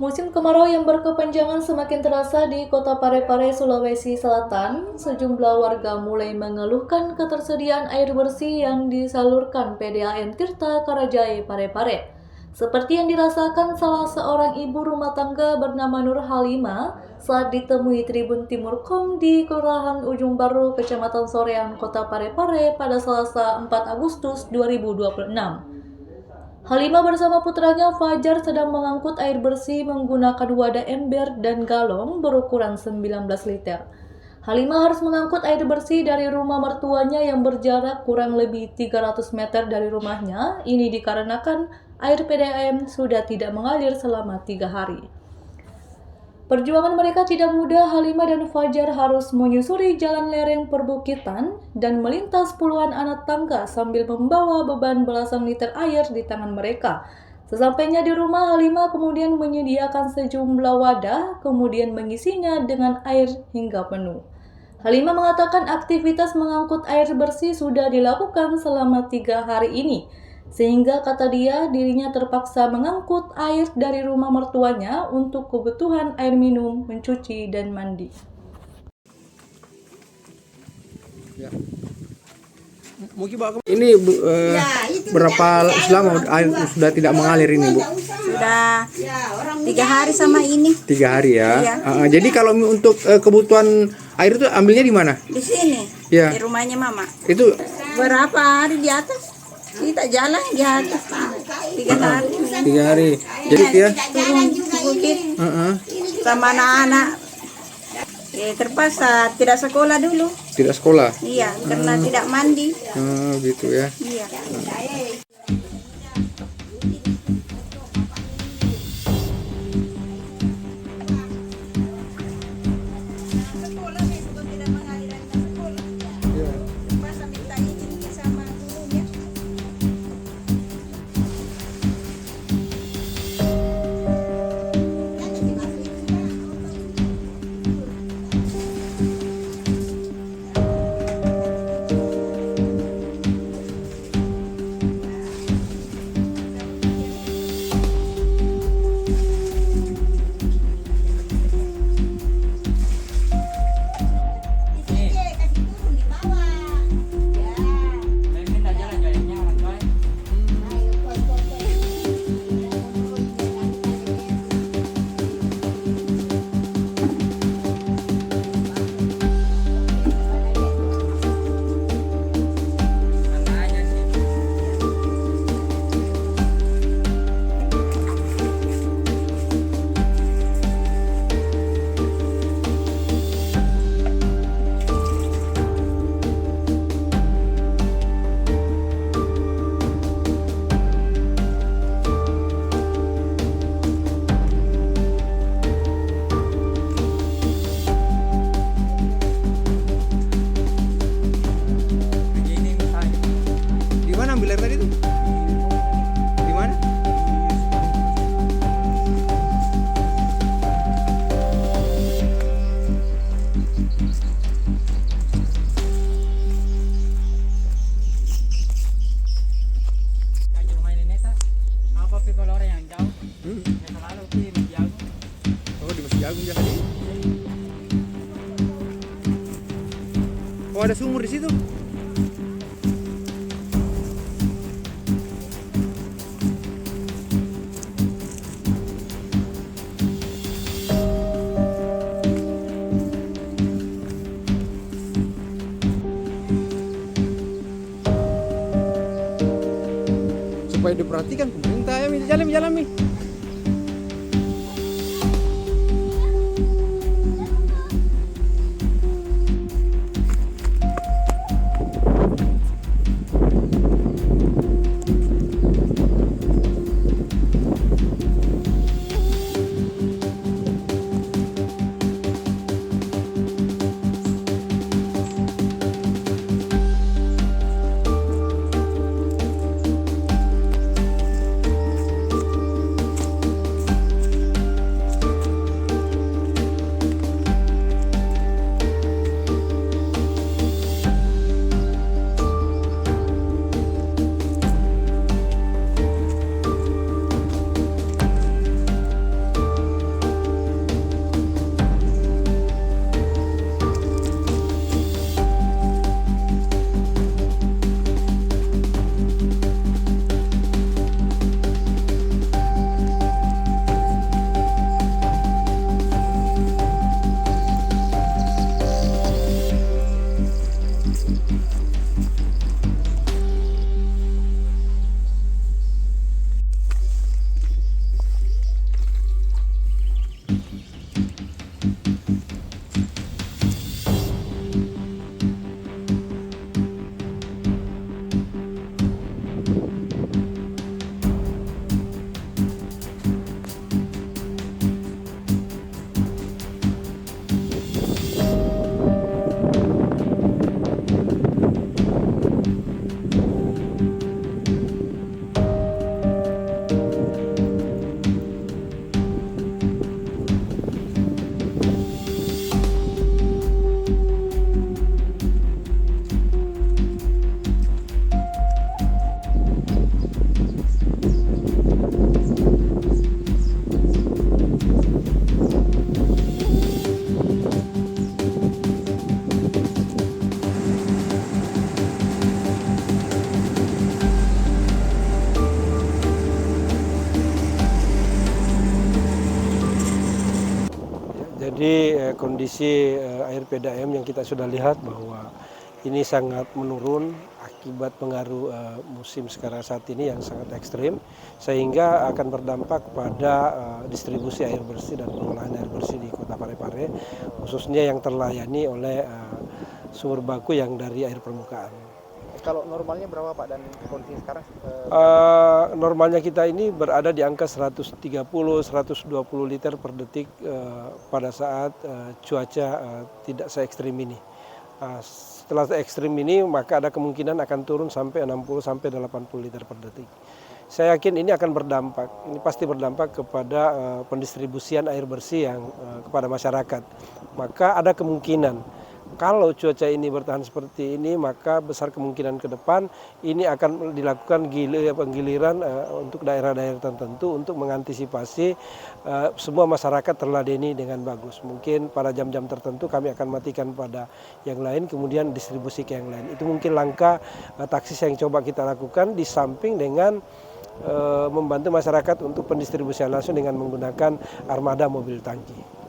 Musim kemarau yang berkepanjangan semakin terasa di Kota Parepare, Sulawesi Selatan. Sejumlah warga mulai mengeluhkan ketersediaan air bersih yang disalurkan PDAM Tirta Karajai Parepare. Seperti yang dirasakan salah seorang ibu rumah tangga bernama Nur Halima saat ditemui Tribun Timur Com di Kelurahan Ujung Baru, Kecamatan Soreang, Kota Parepare pada Selasa 4 Agustus 2026. Halimah bersama putranya Fajar sedang mengangkut air bersih menggunakan wadah ember dan galon berukuran 19 liter. Halimah harus mengangkut air bersih dari rumah mertuanya yang berjarak kurang lebih 300 meter dari rumahnya. Ini dikarenakan air PDAM sudah tidak mengalir selama 3 hari. Perjuangan mereka tidak mudah. Halimah dan Fajar harus menyusuri jalan lereng perbukitan dan melintas puluhan anak tangga sambil membawa beban belasan liter air di tangan mereka. Sesampainya di rumah, Halimah kemudian menyediakan sejumlah wadah, kemudian mengisinya dengan air hingga penuh. Halimah mengatakan aktivitas mengangkut air bersih sudah dilakukan selama 3 hari ini. Sehingga kata dia, dirinya terpaksa mengangkut air dari rumah mertuanya untuk kebutuhan air minum, mencuci, dan mandi. Ya. Ini berapa lama air sudah tidak mengalir ini, Bu? Sudah 3 hari sama ini. 3 hari ya. Iya. Jadi kalau untuk kebutuhan air itu ambilnya di mana? Di sini, Ya. di rumahnya Mama. Itu Berapa hari di atas? Kita jalan di atas 3 hari. 3 hari. Jadi ya. Turun bukit sama anak-anak. Terpaksa tidak sekolah dulu. Tidak sekolah. Iya, karena tidak mandi. Gitu ya. Iya. Di mana ambil air tadi itu? Di mana? Oh, di Masjid Agung biasa ini. Oh, ada sumur di situ. Supaya diperhatikan pemerintah ya, jalan Mi. kondisi air PDAM yang kita sudah lihat bahwa ini sangat menurun akibat pengaruh musim sekarang saat ini yang sangat ekstrim, sehingga akan berdampak pada distribusi air bersih dan pengolahan air bersih di Kota Parepare, khususnya yang terlayani oleh sumber baku yang dari air permukaan. Kalau normalnya berapa Pak dan kondisi sekarang? Normalnya kita ini berada di angka 130-120 liter per detik pada saat cuaca tidak se-ekstrim ini. Setelah ekstrim ini maka ada kemungkinan akan turun sampai 60-80 liter per detik. Saya yakin ini akan berdampak, ini pasti berdampak kepada pendistribusian air bersih yang kepada masyarakat. Maka ada kemungkinan kalau cuaca ini bertahan seperti ini, maka besar kemungkinan ke depan ini akan dilakukan penggiliran untuk daerah-daerah tertentu untuk mengantisipasi semua masyarakat terladeni dengan bagus. Mungkin pada jam-jam tertentu kami akan matikan pada yang lain, kemudian distribusi ke yang lain. Itu mungkin langkah taktis yang coba kita lakukan di samping dengan membantu masyarakat untuk pendistribusian langsung dengan menggunakan armada mobil tangki.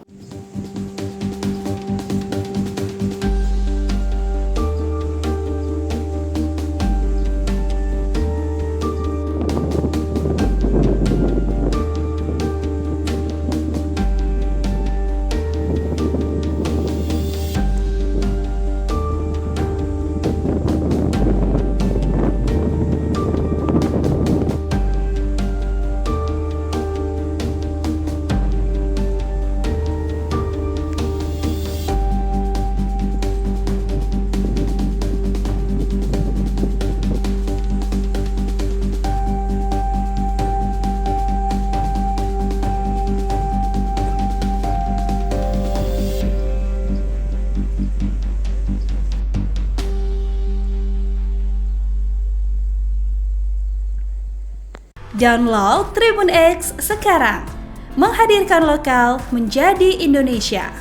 Download Tribun X sekarang, menghadirkan lokal menjadi Indonesia.